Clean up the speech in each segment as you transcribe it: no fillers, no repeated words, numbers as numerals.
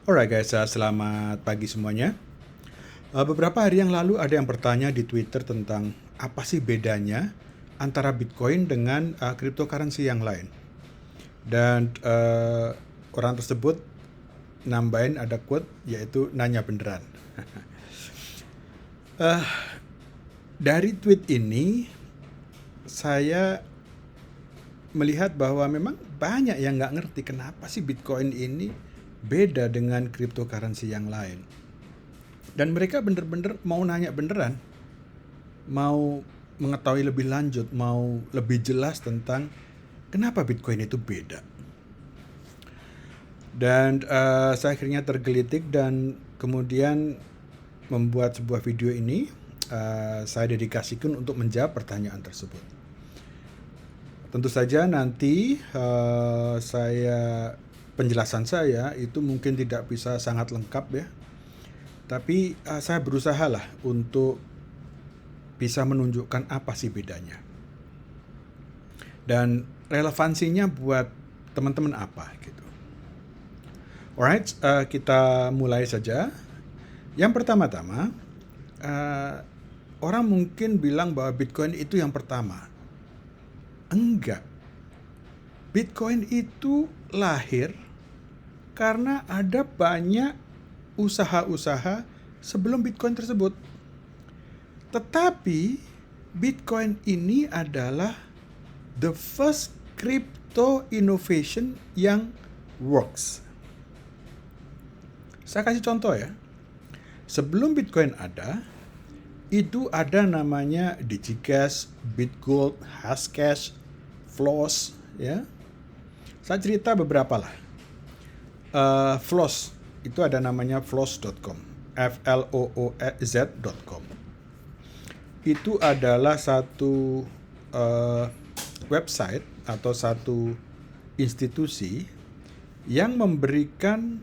Alright guys, selamat pagi semuanya. Beberapa hari yang lalu ada yang bertanya di Twitter tentang apa sih bedanya antara Bitcoin dengan cryptocurrency yang lain. Dan orang tersebut nambahin ada quote yaitu nanya beneran. Dari tweet ini saya melihat bahwa memang banyak yang nggak ngerti kenapa sih Bitcoin ini beda dengan cryptocurrency yang lain. Dan mereka bener-bener mau nanya beneran, mau mengetahui lebih lanjut, mau lebih jelas tentang kenapa Bitcoin itu beda. Dan saya akhirnya tergelitik dan kemudian membuat sebuah video ini. Saya dedikasikan untuk menjawab pertanyaan tersebut. Tentu saja nanti penjelasan saya itu mungkin tidak bisa sangat lengkap ya. Tapi saya berusaha lah untuk bisa menunjukkan apa sih bedanya. Dan relevansinya buat teman-teman apa gitu. Alright, kita mulai saja. Yang pertama-tama, orang mungkin bilang bahwa Bitcoin itu yang pertama. Enggak. Bitcoin itu lahir karena ada banyak usaha-usaha sebelum Bitcoin tersebut. Tetapi Bitcoin ini adalah the first crypto innovation yang works. Saya kasih contoh ya. Sebelum Bitcoin ada, itu ada namanya DigiCash, BitGold, Hashcash, Floss, ya. Saya cerita beberapa lah. Floss itu ada namanya floss.com, flooz.com. Itu adalah satu website atau satu institusi yang memberikan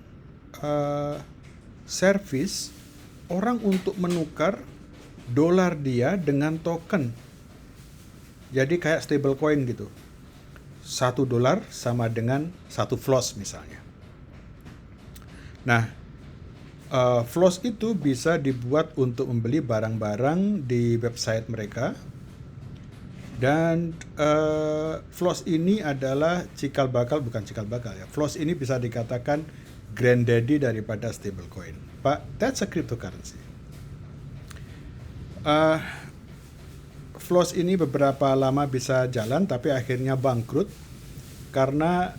service orang untuk menukar dolar dia dengan token. Jadi kayak stablecoin gitu. $1 sama dengan 1 floss misalnya. Nah, floss itu bisa dibuat untuk membeli barang-barang di website mereka. Dan floss ini adalah bukan cikal bakal ya. Floss ini bisa dikatakan granddaddy daripada stablecoin. But that's a cryptocurrency. Floss ini beberapa lama bisa jalan tapi akhirnya bangkrut karena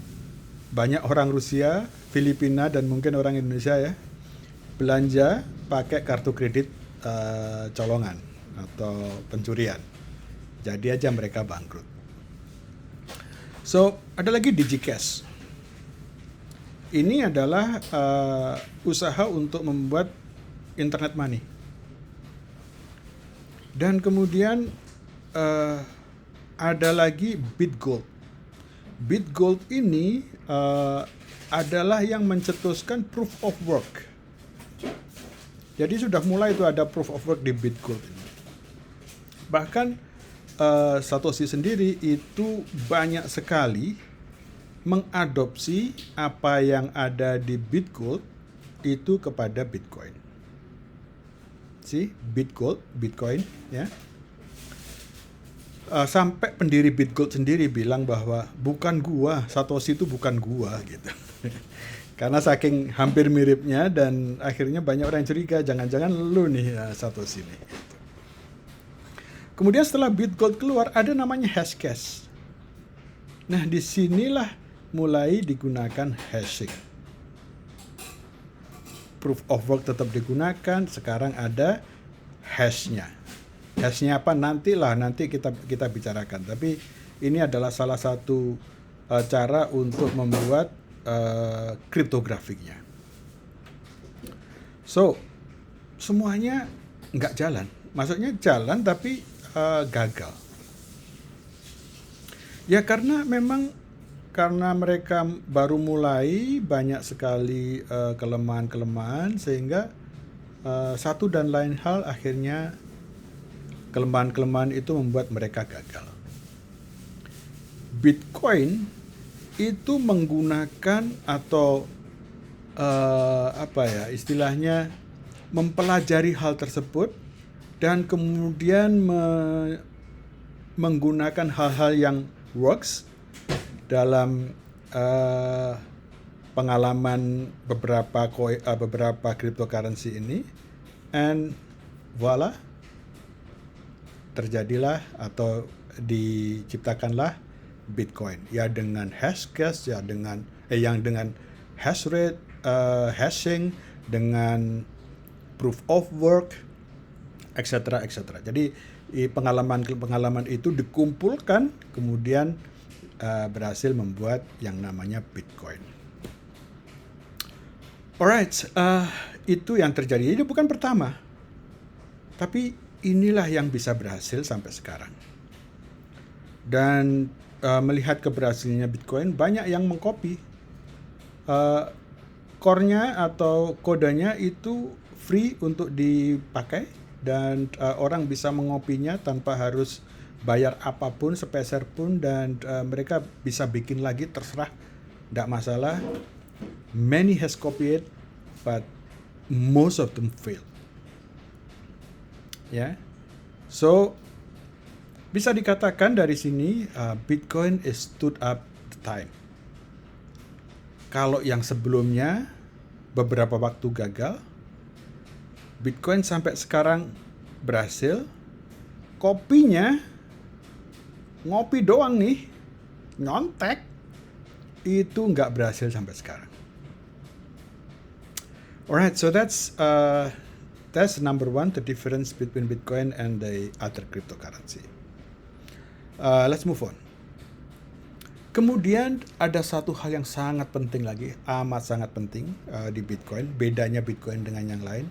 banyak orang Rusia, Filipina dan mungkin orang Indonesia ya belanja pakai kartu kredit colongan atau pencurian. Jadi aja mereka bangkrut. So, ada lagi DigiCash. Ini adalah usaha untuk membuat internet money. Dan kemudian ada lagi BitGold. BitGold ini adalah yang mencetuskan proof of work. Jadi sudah mulai itu ada proof of work di BitGold ini. Bahkan Satoshi sendiri itu banyak sekali mengadopsi apa yang ada di BitGold itu kepada Bitcoin. BitGold, Bitcoin ya. Sampai pendiri BitGold sendiri bilang bahwa bukan gua, Satoshi itu bukan gua gitu. Karena saking hampir miripnya dan akhirnya banyak orang yang curiga, jangan-jangan lu nih Satoshi nih. Kemudian setelah BitGold keluar ada namanya Hashcash. Nah, disinilah mulai digunakan hashing. Proof of work tetap digunakan, sekarang ada hashnya. Hashnya apa nanti kita bicarakan. Tapi ini adalah salah satu cara untuk membuat kriptografiknya. So, semuanya nggak jalan. Maksudnya jalan tapi gagal. Ya karena mereka baru mulai banyak sekali kelemahan-kelemahan sehingga satu dan lain hal akhirnya kelemahan-kelemahan itu membuat mereka gagal. Bitcoin itu menggunakan atau apa ya istilahnya, mempelajari hal tersebut dan kemudian menggunakan hal-hal yang works dalam pengalaman beberapa cryptocurrency ini, and voila, terjadilah atau diciptakanlah Bitcoin ya, dengan hashcash ya, dengan yang dengan hash rate, hashing, dengan proof of work, etc. Jadi pengalaman itu dikumpulkan kemudian berhasil membuat yang namanya Bitcoin. Alright, itu yang terjadi. Ini bukan pertama, tapi inilah yang bisa berhasil sampai sekarang. Dan melihat keberhasilannya Bitcoin, banyak yang mengcopy. Core-nya atau kodenya itu free untuk dipakai, dan orang bisa mengopinya tanpa harus bayar apapun, sepeser pun, dan mereka bisa bikin lagi, terserah, tidak masalah. Many has copied, but most of them failed. Ya, so bisa dikatakan dari sini Bitcoin is stood up the time. Kalau yang sebelumnya beberapa waktu gagal, Bitcoin sampai sekarang berhasil. Kopinya ngopi doang nih, nyontek, itu nggak berhasil sampai sekarang. Alright, so that's number one, the difference between Bitcoin and the other cryptocurrency. Let's move on. Kemudian ada satu hal yang sangat penting lagi, amat sangat penting di Bitcoin. Bedanya Bitcoin dengan yang lain,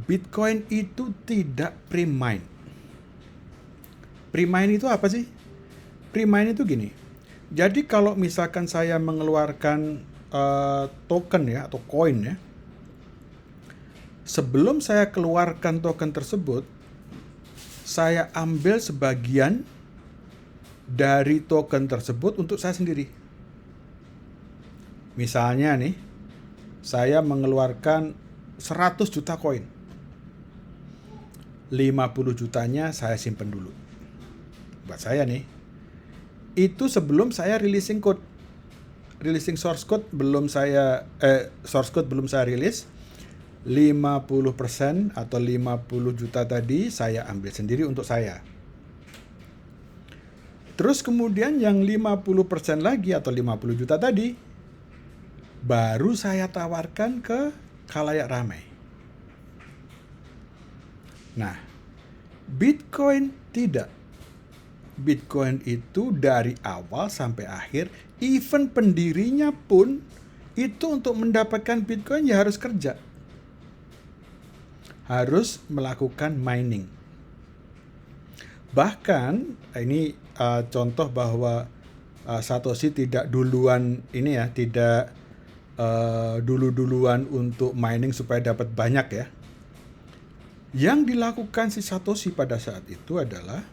Bitcoin itu tidak pre-mine. Pre-mine itu apa sih? Pre-mine itu gini. Jadi kalau misalkan saya mengeluarkan token ya, atau koin ya, sebelum saya keluarkan token tersebut, saya ambil sebagian dari token tersebut untuk saya sendiri. Misalnya nih, saya mengeluarkan 100 juta koin. 50 jutanya saya simpen dulu. Buat saya nih. Itu sebelum saya releasing code. Releasing source code belum saya rilis. 50% atau 50 juta tadi saya ambil sendiri untuk saya. Terus kemudian yang 50% lagi atau 50 juta tadi baru saya tawarkan ke khalayak ramai. Nah, Bitcoin tidak. Bitcoin itu dari awal sampai akhir, even pendirinya pun itu untuk mendapatkan Bitcoin ya harus kerja. Harus melakukan mining. Bahkan ini contoh bahwa Satoshi tidak duluan ini ya, tidak duluan untuk mining supaya dapat banyak ya. Yang dilakukan si Satoshi pada saat itu adalah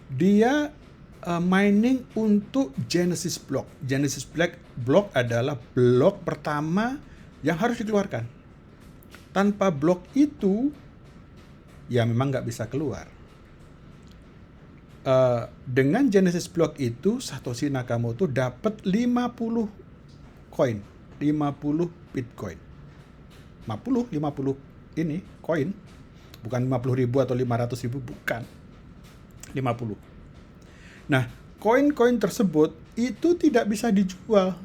dia mining untuk Genesis block. Genesis block adalah blok pertama yang harus dikeluarkan. Tanpa blok itu ya memang nggak bisa keluar. Dengan Genesis block itu Satoshi Nakamoto dapat 50 koin, 50 Bitcoin. 50 ini koin, bukan 50.000 atau 500.000, bukan. 50. Nah, koin-koin tersebut itu tidak bisa dijual.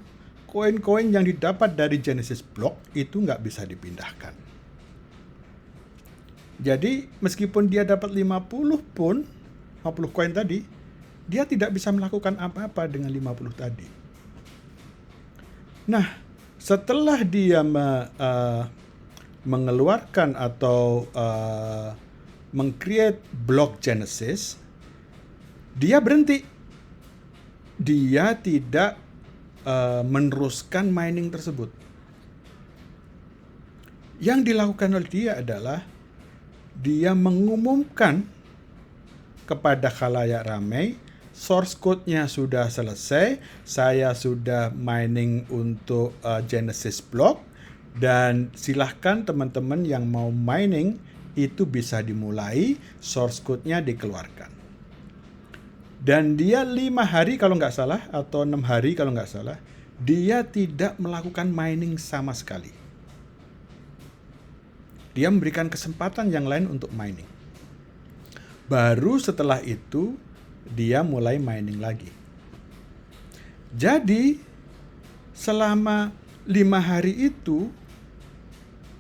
Koin-koin yang didapat dari Genesis block itu nggak bisa dipindahkan. Jadi meskipun dia dapat 50 pun, 50 koin tadi, dia tidak bisa melakukan apa-apa dengan 50 tadi. Nah, setelah dia mengeluarkan atau meng-create block Genesis, dia berhenti. Dia tidak meneruskan mining tersebut. Yang dilakukan oleh dia adalah dia mengumumkan kepada khalayak ramai source code-nya sudah selesai, saya sudah mining untuk Genesis block, dan silahkan teman-teman yang mau mining itu bisa dimulai, source code-nya dikeluarkan. Dan dia 5 hari kalau nggak salah, atau 6 hari kalau nggak salah, dia tidak melakukan mining sama sekali. Dia memberikan kesempatan yang lain untuk mining. Baru setelah itu, dia mulai mining lagi. Jadi, selama 5 hari itu,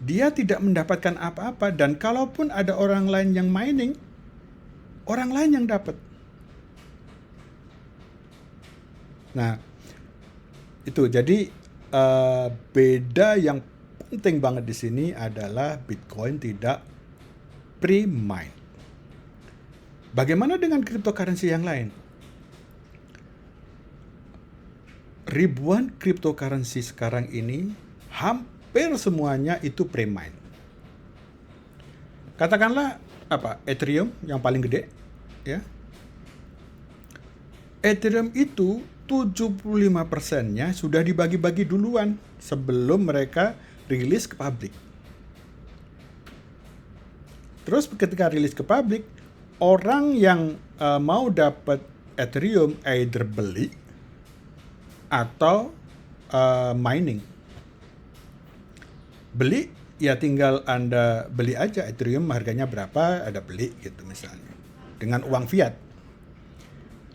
dia tidak mendapatkan apa-apa, dan kalaupun ada orang lain yang mining, orang lain yang dapat. Nah, itu jadi beda yang penting banget di sini adalah Bitcoin tidak pre-mine. Bagaimana dengan cryptocurrency yang lain? Ribuan cryptocurrency sekarang ini hampir semuanya itu pre-mine. Katakanlah Ethereum yang paling gede, ya. Ethereum itu 75%-nya sudah dibagi-bagi duluan sebelum mereka rilis ke publik. Terus ketika rilis ke publik, orang yang mau dapat Ethereum either beli atau mining. Beli ya tinggal Anda beli aja Ethereum, harganya berapa, ada beli gitu misalnya, dengan uang fiat.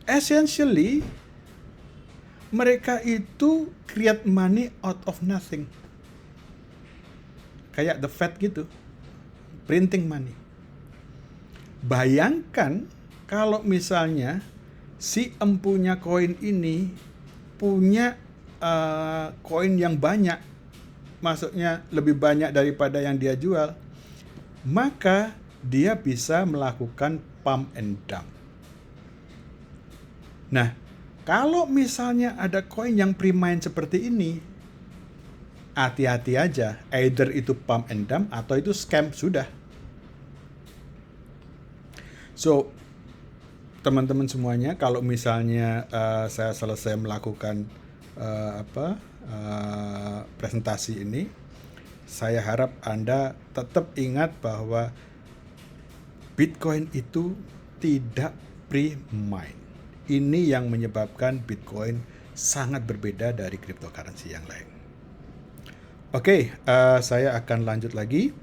Essentially mereka itu create money out of nothing. Kayak the Fed gitu, printing money. Bayangkan kalau misalnya si empunya koin ini punya koin yang banyak, maksudnya lebih banyak daripada yang dia jual, maka dia bisa melakukan pump and dump. Nah, kalau misalnya ada koin yang pre-mine seperti ini, hati-hati aja, either itu pump and dump atau itu scam sudah. So, teman-teman semuanya, kalau misalnya saya selesai melakukan presentasi ini, saya harap Anda tetap ingat bahwa Bitcoin itu tidak pre-mine. Ini yang menyebabkan Bitcoin sangat berbeda dari cryptocurrency yang lain. Oke, saya akan lanjut lagi.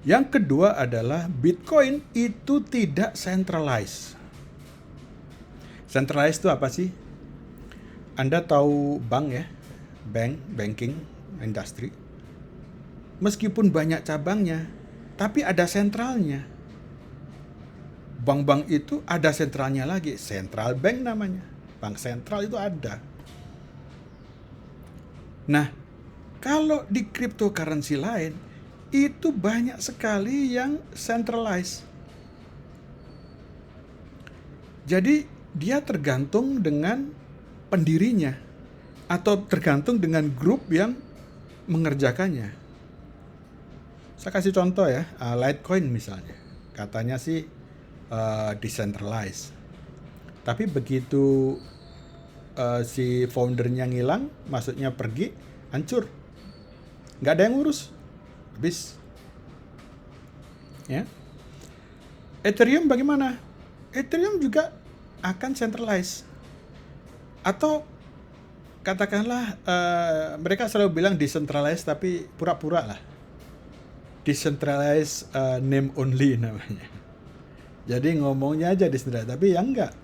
Yang kedua adalah Bitcoin itu tidak centralized. Centralized itu apa sih? Anda tahu bank ya? Banking industry. Meskipun banyak cabangnya, tapi ada sentralnya. Bank-bank itu ada sentralnya lagi, central bank namanya. Bank sentral itu ada. Nah, kalau di cryptocurrency lain, itu banyak sekali yang centralized. Jadi dia tergantung dengan pendirinya atau tergantung dengan grup yang mengerjakannya. Saya kasih contoh ya, Litecoin misalnya. Katanya sih decentralized. Tapi begitu si foundernya ngilang, maksudnya pergi, hancur. Nggak ada yang ngurus. Habis. Ya. Ethereum bagaimana? Ethereum juga akan centralized. Atau katakanlah mereka selalu bilang decentralized tapi pura-pura lah. Decentralized name only namanya. Jadi ngomongnya aja decentralized tapi ya enggak.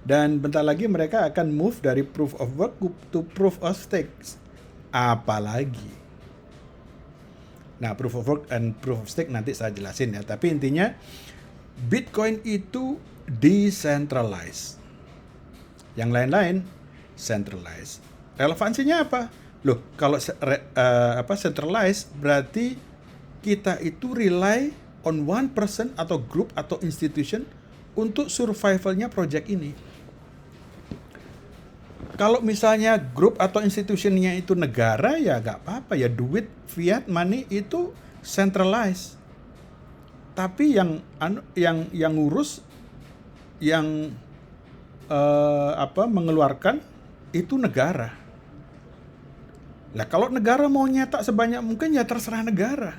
Dan bentar lagi mereka akan move dari proof of work to proof of stake. Apalagi. Nah, proof of work and proof of stake nanti saya jelasin ya. Tapi intinya Bitcoin itu decentralized. Yang lain-lain centralized. Relevansinya apa? Loh, kalau centralized berarti kita itu rely on one person atau group atau institution untuk survivalnya project ini. Kalau misalnya grup atau institusinya itu negara, ya nggak apa-apa ya, duit fiat money itu centralized. Tapi yang ngurus, yang mengeluarkan itu negara. Nah, kalau negara mau nyetak sebanyak mungkin ya terserah negara.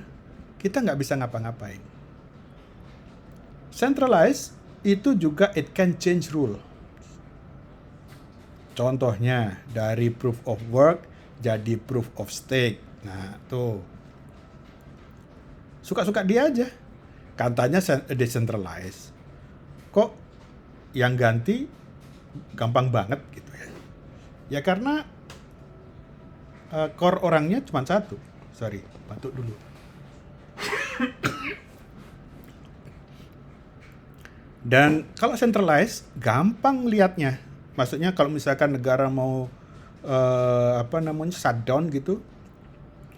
Kita nggak bisa ngapa-ngapain. Centralized itu juga it can change rule. Contohnya dari proof of work jadi proof of stake. Nah, tuh. Suka-suka dia aja. Katanya decentralized. Kok yang ganti gampang banget gitu ya. Ya karena core orangnya cuma satu. Sorry, batuk dulu. Dan kalau centralized gampang lihatnya. Maksudnya kalau misalkan negara mau shutdown gitu,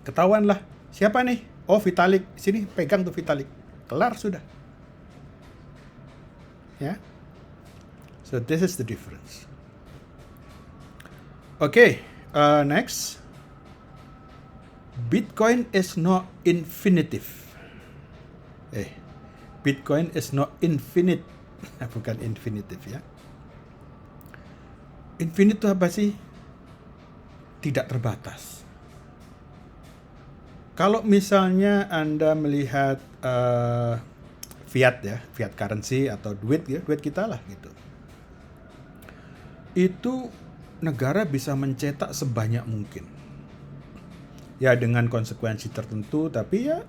ketahuan lah siapa nih? Oh, Vitalik, sini pegang tuh Vitalik. Kelar sudah. Ya. So this is the difference. Okay, next. Bitcoin is not infinitive. Bitcoin is not infinite. Bukan infinitive ya. Infinite itu apa sih? Tidak terbatas. Kalau misalnya Anda melihat fiat currency atau duit kita lah gitu. Itu negara bisa mencetak sebanyak mungkin. Ya dengan konsekuensi tertentu, tapi ya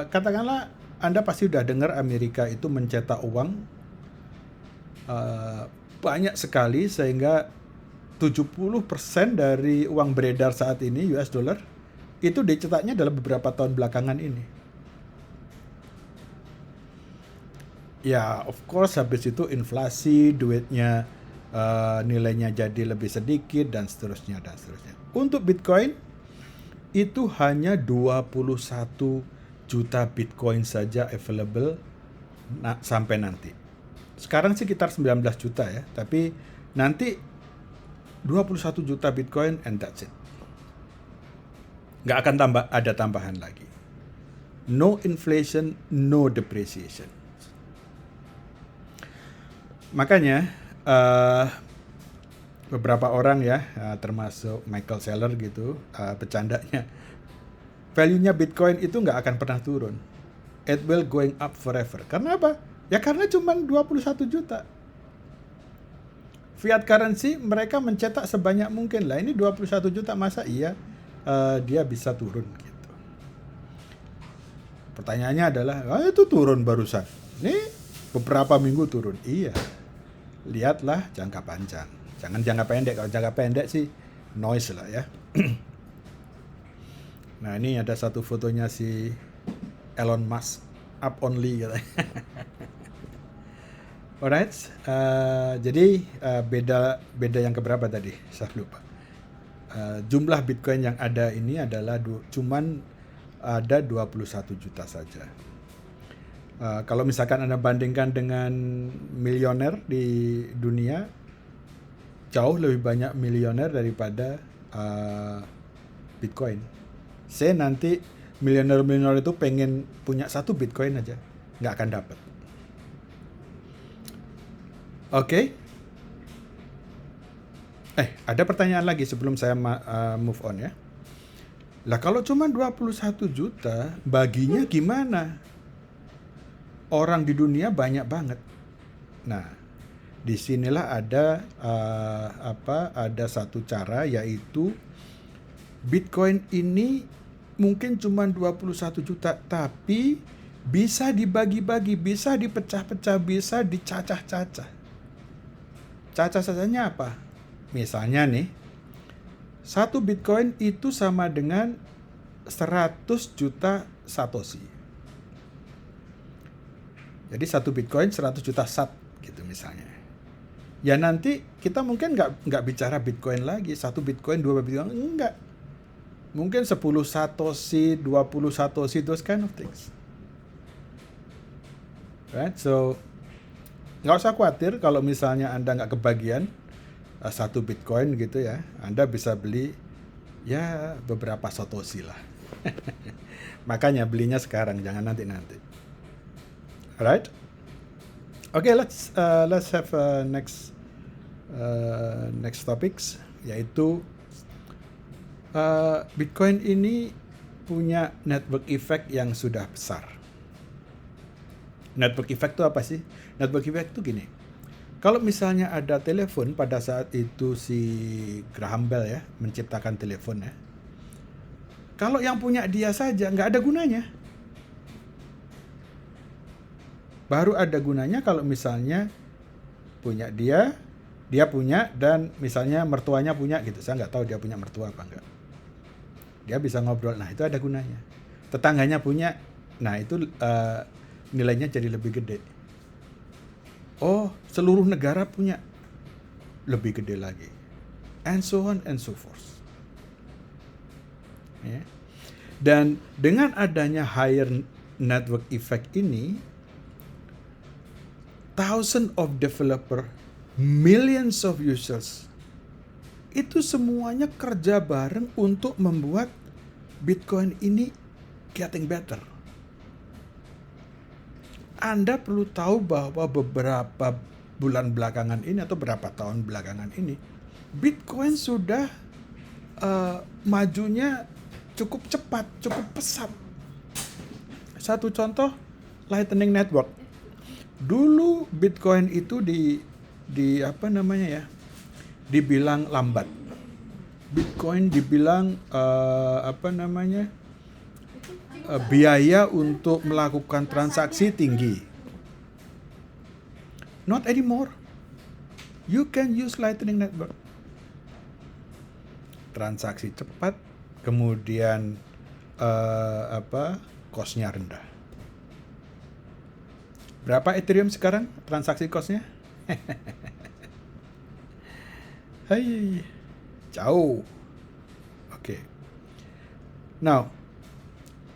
katakanlah Anda pasti udah dengar Amerika itu mencetak uang banyak sekali sehingga 70% dari uang beredar saat ini US dollar itu dicetaknya dalam beberapa tahun belakangan ini. Ya, of course habis itu inflasi, duitnya nilainya jadi lebih sedikit dan seterusnya. Untuk Bitcoin itu hanya 21 juta Bitcoin saja available sampai nanti. Sekarang sekitar 19 juta ya, tapi nanti 21 juta Bitcoin and that's it. Nggak akan ada tambahan lagi. No inflation, no depreciation. Makanya beberapa orang ya, termasuk Michael Saylor gitu, bercandanya, value-nya Bitcoin itu nggak akan pernah turun. It will going up forever. Karena apa? Ya karena cuma 21 juta. Fiat currency mereka mencetak sebanyak mungkin lah. Ini 21 juta masa iya dia bisa turun gitu. Pertanyaannya adalah, itu turun barusan. Ini beberapa minggu turun. Iya. Lihatlah jangka panjang. Jangan jangka pendek. Kalau jangka pendek sih noise lah ya. Nah, ini ada satu fotonya si Elon Musk up only gitu. Alright, jadi beda yang keberapa tadi? Saya lupa. Jumlah Bitcoin yang ada ini adalah cuman ada 21 juta saja. Kalau misalkan Anda bandingkan dengan milioner di dunia, jauh lebih banyak milioner daripada Bitcoin. Saya nanti milioner itu pengen punya 1 Bitcoin aja, nggak akan dapat. Oke. Ada pertanyaan lagi sebelum saya move on ya. Lah kalau cuma 21 juta, baginya gimana? Orang di dunia banyak banget. Nah, disinilah ada ada satu cara, yaitu Bitcoin ini mungkin cuma 21 juta, tapi bisa dibagi-bagi, bisa dipecah-pecah, bisa dicacah-cacah. Cacah-cacahnya apa? Misalnya nih, 1 Bitcoin itu sama dengan 100 juta Satoshi. Jadi 1 Bitcoin 100 juta sat gitu misalnya. Ya nanti kita mungkin nggak bicara Bitcoin lagi, 1 Bitcoin, 2 Bitcoin, enggak. Mungkin 10 Satoshi, 20 Satoshi, those kind of things. Right? So, nggak usah khawatir kalau misalnya Anda nggak kebagian 1 Bitcoin gitu ya. Anda bisa beli ya beberapa Satoshi lah. Makanya belinya sekarang, jangan nanti-nanti. Alright? Okay, let's have next topics, yaitu Bitcoin ini punya network effect yang sudah besar. Network effect itu apa sih? Network effect itu gini. Kalau misalnya ada telepon, pada saat itu si Graham Bell ya menciptakan telepon ya. Kalau yang punya dia saja nggak ada gunanya. Baru ada gunanya kalau misalnya punya dia punya, dan misalnya mertuanya punya gitu. Saya nggak tahu dia punya mertua apa enggak. Dia bisa ngobrol, nah itu ada gunanya. Tetangganya punya, nah itu nilainya jadi lebih gede. Oh, seluruh negara punya, lebih gede lagi. And so on and so forth. Ya. Dan dengan adanya higher network effect ini, thousands of developer, millions of users, itu semuanya kerja bareng untuk membuat Bitcoin ini getting better. Anda perlu tahu bahwa beberapa bulan belakangan ini atau beberapa tahun belakangan ini, Bitcoin sudah majunya cukup cepat, cukup pesat. Satu contoh, Lightning Network. Dulu Bitcoin itu di apa namanya ya, dibilang lambat. Bitcoin dibilang biaya untuk melakukan transaksi tinggi. Not anymore. You can use Lightning Network. Transaksi cepat, kemudian cost-nya rendah. Berapa Ethereum sekarang transaksi cost-nya? Hai, jauh. Okay. Now,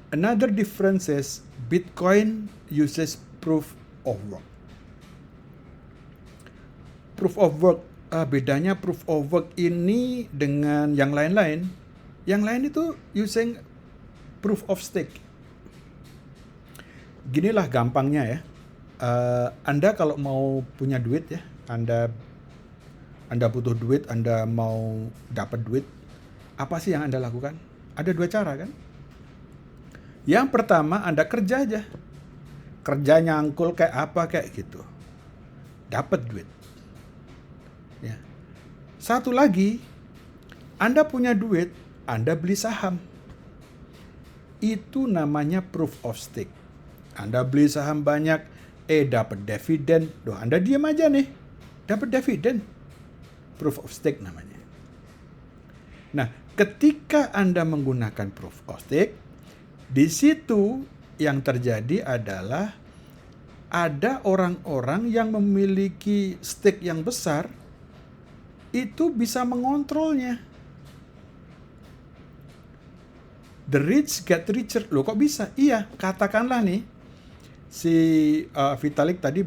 another difference is Bitcoin uses proof of work. Proof of work, bedanya proof of work ini dengan yang lain-lain. Yang lain itu using proof of stake. Ginilah gampangnya ya. Anda kalau mau punya duit ya, Anda butuh duit, Anda mau dapat duit, apa sih yang Anda lakukan? Ada dua cara kan? Yang pertama, Anda kerja aja. Kerja nyangkul kayak apa kayak gitu. Dapat duit. Ya. Satu lagi, Anda punya duit, Anda beli saham. Itu namanya proof of stake. Anda beli saham banyak, dapat dividen. Doh, Anda diam aja nih. Dapat dividen. Proof of stake namanya. Nah, ketika Anda menggunakan proof of stake, di situ yang terjadi adalah ada orang-orang yang memiliki stake yang besar, itu bisa mengontrolnya. The rich get richer. Loh, kok bisa? Iya, katakanlah nih, si Vitalik tadi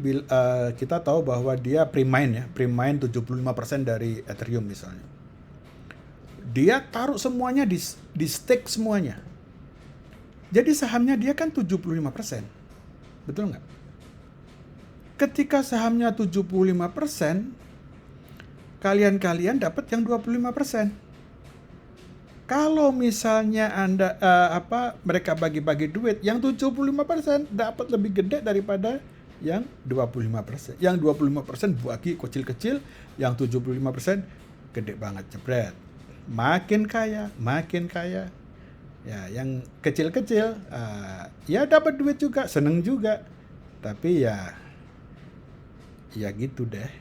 kita tahu bahwa dia pre-mine 75% dari Ethereum misalnya. Dia taruh semuanya di stake semuanya. Jadi sahamnya dia kan 75%. Betul nggak? Ketika sahamnya 75%, kalian dapat yang 25%. Kalau misalnya Anda mereka bagi-bagi duit, yang 75% dapat lebih gede daripada yang 25%. Yang 25% bagi kecil-kecil, yang 75% gede banget, jebret. Makin kaya. Ya, yang kecil-kecil ya dapat duit juga, seneng juga. Tapi ya gitu deh.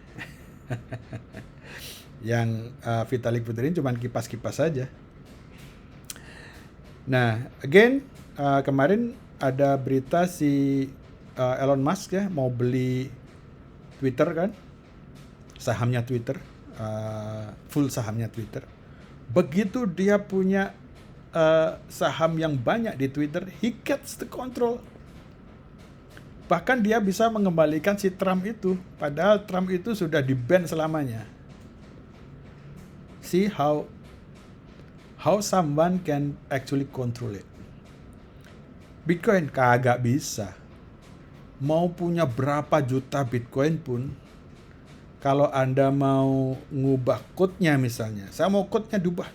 Yang Vitalik Buterin cuma kipas-kipas saja. Nah, again, kemarin ada berita si Elon Musk ya mau beli Twitter kan, sahamnya Twitter, full sahamnya Twitter. Begitu dia punya saham yang banyak di Twitter, he gets the control. Bahkan dia bisa mengembalikan si Trump itu, padahal Trump itu sudah di-ban selamanya. See how someone can actually control it. Bitcoin kagak bisa. mau punya berapa juta Bitcoin pun, kalau Anda mau ngubah code-nya misalnya, saya mau code-nya diubah,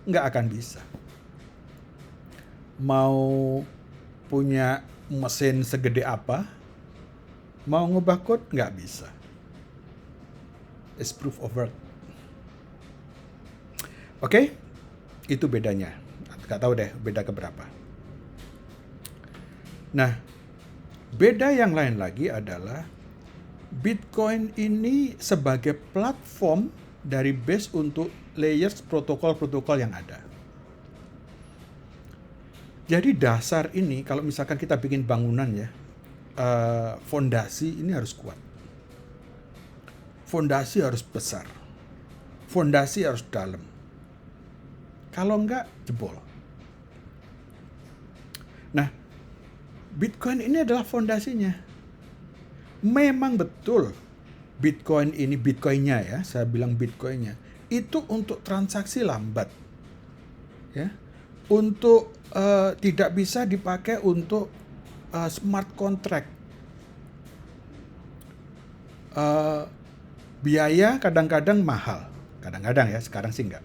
nggak akan bisa. Mau punya mesin segede apa, mau ngubah code, nggak bisa. It's proof of work. Oke, itu bedanya. Nggak tahu deh beda keberapa. Nah, beda yang lain lagi adalah Bitcoin ini sebagai platform dari base untuk layers protokol-protokol yang ada. Jadi dasar ini, kalau misalkan kita bikin bangunan ya, fondasi ini harus kuat. Fondasi harus besar. Fondasi harus dalam. Kalau enggak, jebol. Nah, Bitcoin ini adalah fondasinya. Memang betul Bitcoin ini, Bitcoinnya ya, saya bilang Bitcoinnya, itu untuk transaksi lambat. Ya. Untuk tidak bisa dipakai untuk smart contract. Biaya kadang-kadang mahal. Kadang-kadang ya, sekarang sih enggak.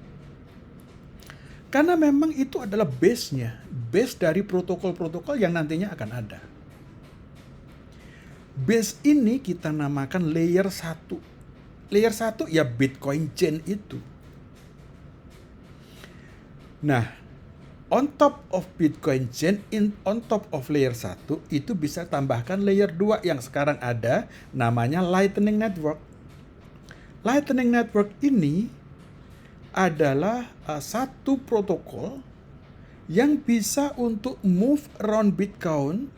Karena memang itu adalah base-nya. Base dari protokol-protokol yang nantinya akan ada. Base ini kita namakan layer 1. Layer 1 ya Bitcoin Chain itu. Nah, on top of Bitcoin Chain, on top of layer 1, itu bisa tambahkan layer 2 yang sekarang ada, namanya Lightning Network. Lightning Network ini adalah satu protokol yang bisa untuk move around Bitcoin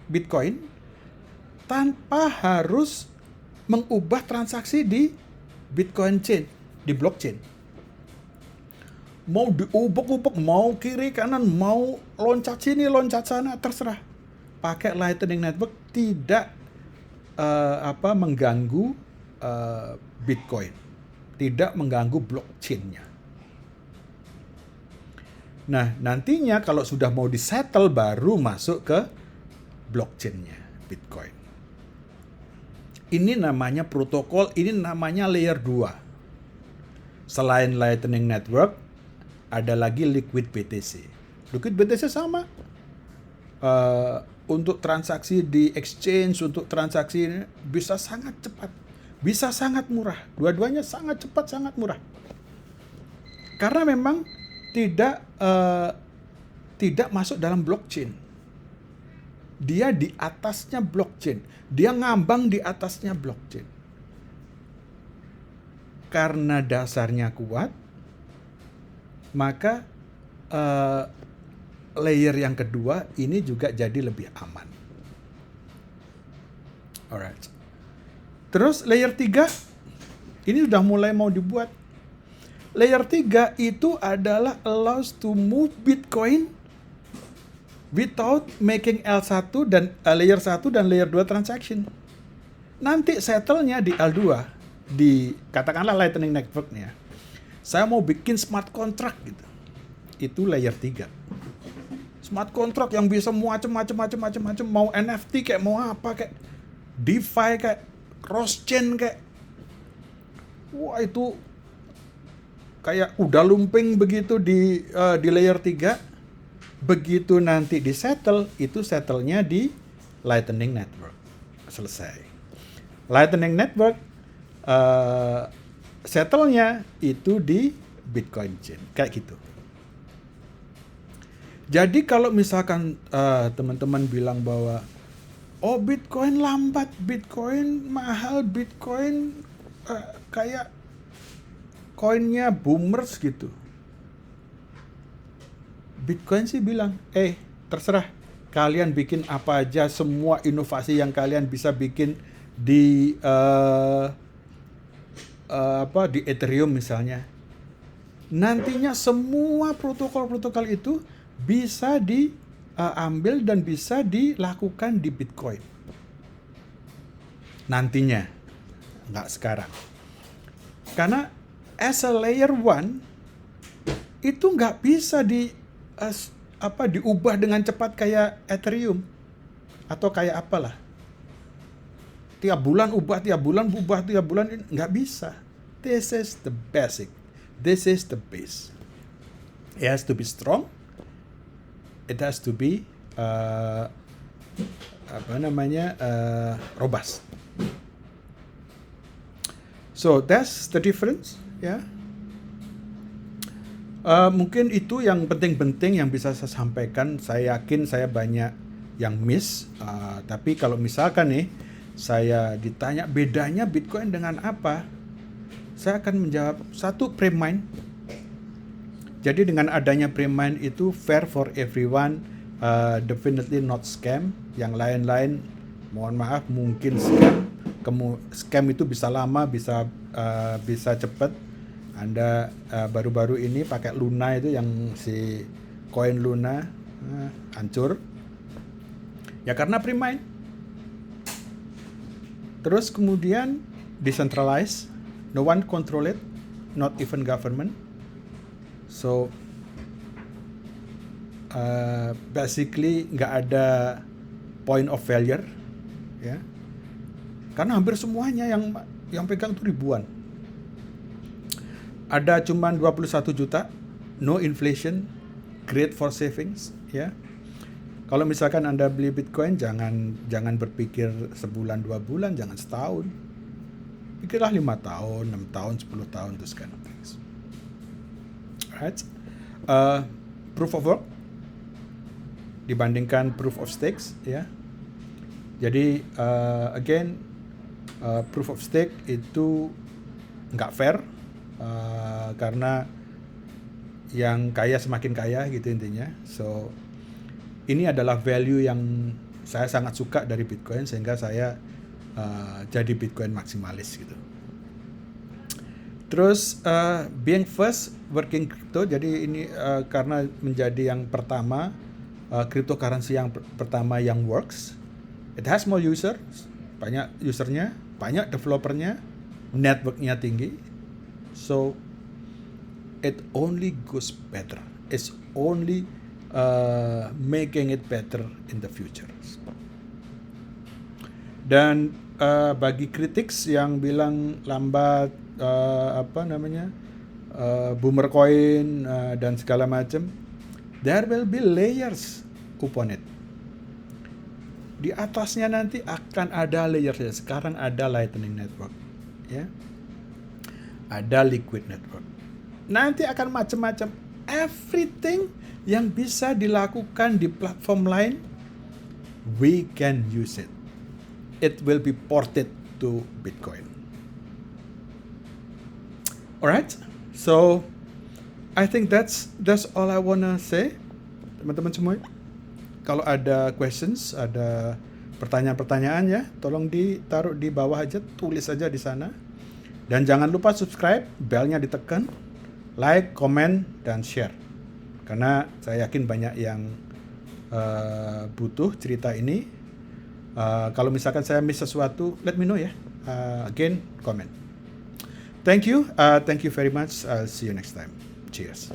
tanpa harus mengubah transaksi di Bitcoin Chain, di blockchain. Mau diubek-ubek, mau kiri kanan, mau loncat sini, loncat sana, terserah. Pakai Lightning Network tidak mengganggu Bitcoin, tidak mengganggu blockchain-nya. Nah, nantinya kalau sudah mau disettle baru masuk ke blockchain-nya Bitcoin. Ini namanya protokol, ini namanya layer 2. Selain Lightning Network, ada lagi Liquid BTC. Liquid BTC sama. Untuk transaksi di exchange, untuk transaksi ini bisa sangat cepat. Bisa sangat murah. Dua-duanya sangat cepat, sangat murah. Karena memang tidak masuk dalam blockchain. Dia di atasnya blockchain. Dia ngambang di atasnya blockchain. Karena dasarnya kuat, maka layer yang kedua ini juga jadi lebih aman. Alright. Terus layer 3 ini sudah mulai mau dibuat. Layer 3 itu adalah allows to move Bitcoin without making L1 dan layer 1 dan layer 2 transaction. Nanti settle-nya di L2, di katakanlah Lightning Network-nya. Saya mau bikin smart contract gitu. Itu layer 3. Smart contract yang bisa macam-macam, mau NFT kayak mau apa kayak DeFi kayak cross-chain kayak. Wah, itu kayak udah lumping begitu di layer 3. Begitu nanti di settle, itu settle-nya di Lightning Network. Selesai. Lightning Network settle-nya itu di Bitcoin Chain. Kayak gitu. Jadi kalau misalkan teman-teman bilang bahwa oh Bitcoin lambat, Bitcoin mahal, Bitcoin kayak koinnya boomers gitu. Bitcoin sih bilang, terserah kalian bikin apa aja, semua inovasi yang kalian bisa bikin di di Ethereum misalnya. Nantinya semua protokol-protokol itu bisa diambil dan bisa dilakukan di Bitcoin. Nantinya, nggak sekarang. Karena as a layer 1 itu nggak bisa diubah dengan cepat kayak Ethereum atau kayak apalah. tiap bulan ubah, tiap bulan ubah, tiap bulan nggak bisa. This is the basic. This is the base. It has to be strong. It has to be robust. So that's the difference, ya. Mungkin itu yang penting-penting yang bisa saya sampaikan. Saya yakin saya banyak yang miss. Tapi kalau misalkan nih saya ditanya bedanya Bitcoin dengan apa, saya akan menjawab satu, pre-mine. Jadi dengan adanya pre-mine itu fair for everyone, definitely not scam. Yang lain-lain, mohon maaf, mungkin scam. Scam itu bisa lama, bisa cepat. Anda baru-baru ini pakai Luna itu, yang si koin Luna hancur. Ya karena pre-mine. Terus kemudian decentralized, no one control it, not even government. So basically nggak ada point of failure, ya. Karena hampir semuanya yang pegang itu ribuan. Ada cuman 21 juta, no inflation, great for savings, ya. Kalau misalkan Anda beli Bitcoin, jangan berpikir sebulan, 2 bulan, jangan setahun. Pikirlah 5 tahun, 6 tahun, 10 tahun, those kind of things. Right? Proof of work dibandingkan proof of stakes, ya. Jadi again, proof of stake itu nggak fair, karena yang kaya semakin kaya gitu intinya. So ini adalah value yang saya sangat suka dari Bitcoin, sehingga saya jadi Bitcoin maksimalis gitu. Terus being first working crypto, jadi ini karena menjadi yang pertama, cryptocurrency yang pertama yang works. It has more users, banyak usernya, banyak developernya, networknya tinggi. So it only goes better. It's only making it better in the future. Dan bagi critics yang bilang lambat, boomer coin dan segala macam, there will be layers upon it. Di atasnya nanti akan ada layers. Sekarang ada Lightning Network, ya, ada Liquid Network. Nanti akan macam-macam. Everything yang bisa dilakukan di platform lain, we can use it. It will be ported to Bitcoin. Alright, so I think that's all I wanna say, teman-teman semua. Kalau ada questions, ada pertanyaan-pertanyaan, ya, tolong ditaruh di bawah aja, tulis aja di sana. Dan jangan lupa subscribe, belnya ditekan, like, comment, dan share. Karena saya yakin banyak yang butuh cerita ini. Kalau misalkan saya miss sesuatu, let me know, ya. Again, comment. Thank you very much. I'll see you next time. Cheers.